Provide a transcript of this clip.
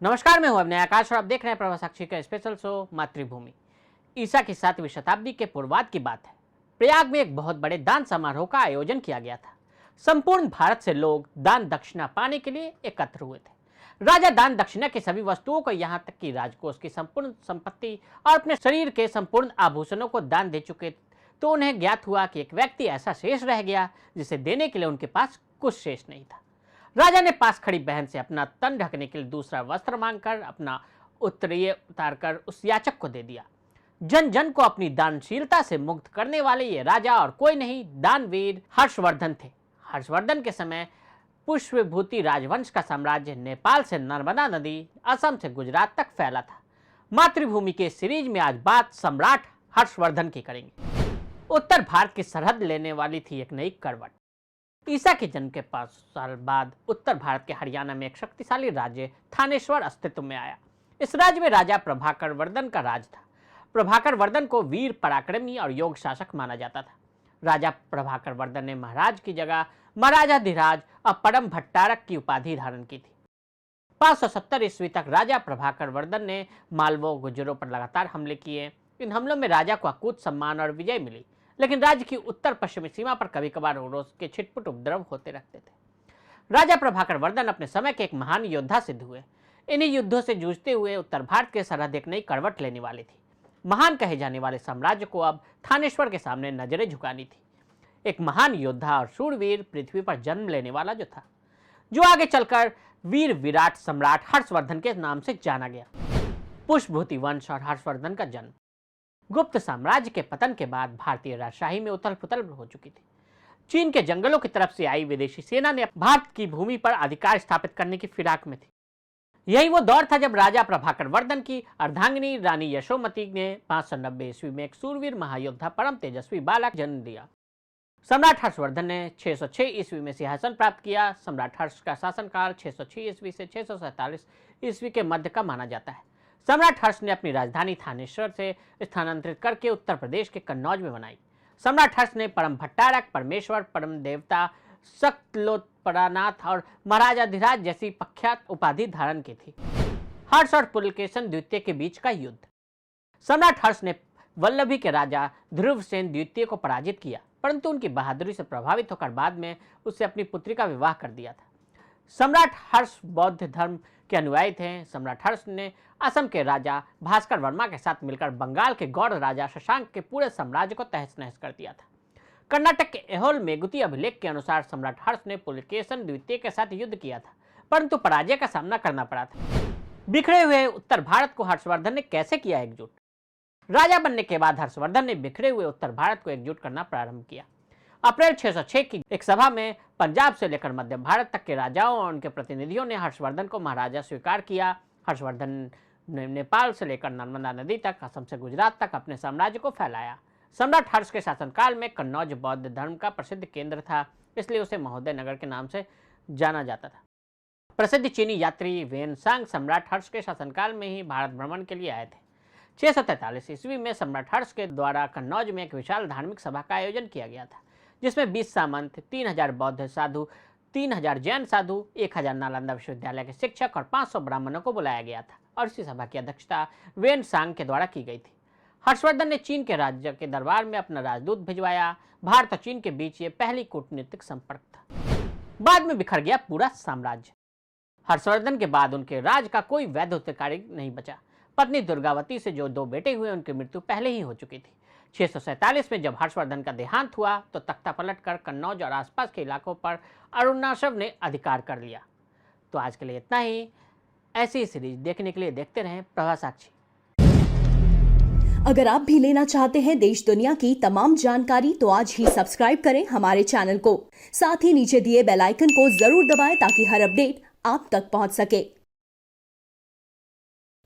नमस्कार, मैं हूं अभिनय आकाश और आप देख रहे हैं प्रभा साक्षी का स्पेशल शो मातृभूमि। ईसा की 7वीं शताब्दी के पूर्वार्ध की बात है। प्रयाग में एक बहुत बड़े दान समारोह का आयोजन किया गया था। संपूर्ण भारत से लोग दान दक्षिणा पाने के लिए एकत्र हुए थे। राजा दान दक्षिणा की सभी वस्तुओं को, यहाँ तक कि राजकोष की संपूर्ण संपत्ति और अपने शरीर के संपूर्ण आभूषणों को दान दे चुके। तो उन्हें ज्ञात हुआ कि एक व्यक्ति ऐसा शेष रह गया जिसे देने के लिए उनके पास कुछ शेष नहीं था। राजा ने पास खड़ी बहन से अपना तन ढकने के लिए दूसरा वस्त्र मांगकर अपना उत्तरीय उतारकर उस याचक को दे दिया। जन जन को अपनी दानशीलता से मुक्त करने वाले ये राजा और कोई नहीं, दानवीर हर्षवर्धन थे। हर्षवर्धन के समय पुष्पभूति राजवंश का साम्राज्य नेपाल से नर्मदा नदी, असम से गुजरात तक फैला था। मातृभूमि के सीरीज में आज बात सम्राट हर्षवर्धन की करेंगे। उत्तर भारत की सरहद लेने वाली थी एक नई करवट। ईसा के जन्म के 5 साल बाद उत्तर भारत के हरियाणा में एक शक्तिशाली राज्य थानेश्वर अस्तित्व में आया। इस राज्य में राजा प्रभाकर वर्धन का राज था। प्रभाकर वर्धन को वीर, पराक्रमी और योग शासक माना जाता था। राजा प्रभाकर वर्धन ने महाराज की जगह महाराजाधिराज और परम भट्टारक की उपाधि धारण की थी। 570 ईस्वी तक राजा प्रभाकर वर्धन ने मालवों, गुर्जरों पर लगातार हमले किए। इन हमलों में राजा को अकूत सम्मान और विजय मिली, लेकिन राज्य की उत्तर पश्चिमी सीमा पर कभी कभार रोस के छिटपुट उपद्रव होते रहते थे। राजा प्रभाकर वर्धन अपने समय के एक महान योद्धा सिद्ध हुए। इन्हीं युद्धों से जूझते हुए उत्तर भारत के सरहद एक नई करवट लेने वाली थी। महान कहे जाने वाले साम्राज्य को अब थानेश्वर के सामने नजरें झुकानी थी। एक महान योद्धा और शूरवीर पृथ्वी पर जन्म लेने वाला जो था, जो आगे चलकर वीर विराट सम्राट हर्षवर्धन के नाम से जाना गया। पुष्पभूति वंश और हर्षवर्धन का जन्म। गुप्त साम्राज्य के पतन के बाद भारतीय राजशाही में उथल पुथल हो चुकी थी। चीन के जंगलों की तरफ से आई विदेशी सेना ने भारत की भूमि पर अधिकार स्थापित करने की फिराक में थी। यही वो दौर था जब राजा प्रभाकर वर्धन की अर्धांगिनी रानी यशोमती ने 590 ईस्वी में एक शूरवीर महायोद्धा, परम तेजस्वी बालक जन्म दिया। सम्राट हर्षवर्धन ने 606 ईस्वी में सिंहासन प्राप्त किया। सम्राट हर्ष का शासनकाल 606 ईस्वी से 647 ईस्वी के मध्य का माना जाता है। सम्राट हर्ष ने अपनी राजधानी थानेश्वर से स्थानांतरित करके उत्तर प्रदेश के कन्नौज में बनाई। सम्राट हर्ष ने परम भट्टारक, परमेश्वर, परम देवता, सक्लोत्परानाथ और महाराजाधिराज जैसी प्रख्यात उपाधि धारण की थी। हर्ष और पुलकेशन द्वितीय के बीच का युद्ध। सम्राट हर्ष ने वल्लभी के राजा ध्रुवसेन द्वितीय को पराजित किया, परंतु उनकी बहादुरी से प्रभावित होकर बाद में उससे अपनी पुत्री का विवाह कर दिया था। सम्राट हर्ष बौद्ध धर्म के अनुयायी थे। सम्राट हर्ष ने असम के राजा भास्कर वर्मा के साथ मिलकर बंगाल के गौड़ राजा शशांक के पूरे साम्राज्य को तहस नहस कर दिया था। कर्नाटक के एहोल मेगुती अभिलेख के अनुसार सम्राट हर्ष ने पुलकेशन द्वितीय के साथ युद्ध किया था, परंतु पराजय का सामना करना पड़ा था। बिखरे हुए उत्तर भारत को हर्षवर्धन ने कैसे किया एकजुट? राजा बनने के बाद हर्षवर्धन ने बिखरे हुए उत्तर भारत को एकजुट करना प्रारंभ किया। अप्रैल 606 की एक सभा में पंजाब से लेकर मध्य भारत तक के राजाओं और उनके प्रतिनिधियों ने हर्षवर्धन को महाराजा स्वीकार किया। हर्षवर्धन ने नेपाल से लेकर नर्मदा नदी तक, असम से गुजरात तक अपने साम्राज्य को फैलाया। सम्राट हर्ष के शासनकाल में कन्नौज बौद्ध धर्म का प्रसिद्ध केंद्र था, इसलिए उसे महोदय नगर के नाम से जाना जाता था। प्रसिद्ध चीनी यात्री वेनसांग सम्राट हर्ष के शासनकाल में ही भारत भ्रमण के लिए आए थे। 643 ईस्वी में सम्राट हर्ष के द्वारा कन्नौज में एक विशाल धार्मिक सभा का आयोजन किया गया था, जिसमें 20 सामंत, 3000 बौद्ध साधु, 3000 जैन साधु, 1000 नालंदा विश्वविद्यालय के शिक्षक और 500 ब्राह्मणों को बुलाया गया था और इसी सभा की अध्यक्षता वेनसांग के द्वारा की गई थी। हर्षवर्धन ने चीन के राज्य के दरबार में अपना राजदूत भिजवाया। भारत और चीन के बीच ये पहली कूटनीतिक संपर्क था। बाद में बिखर गया पूरा साम्राज्य। हर्षवर्धन के बाद उनके राज का कोई वैध उत्तराधिकारी नहीं बचा। पत्नी दुर्गावती से जो 2 बेटे हुए, उनकी मृत्यु पहले ही हो चुकी थी। 647 में जब हर्षवर्धन का देहांत हुआ तो तख्ता पलटकर कन्नौज और आसपास के इलाकों पर अरुणाचल ने अधिकार कर लिया। तो आज के लिए इतना ही। ऐसी सीरीज देखने के लिए देखते रहें प्रभा साक्षी। अगर आप भी लेना चाहते हैं देश दुनिया की तमाम जानकारी तो आज ही सब्सक्राइब करें हमारे चैनल को। साथ ही नीचे दिए बेल आइकन को जरूर दबाएं ताकि हर अपडेट आप तक पहुंच सके।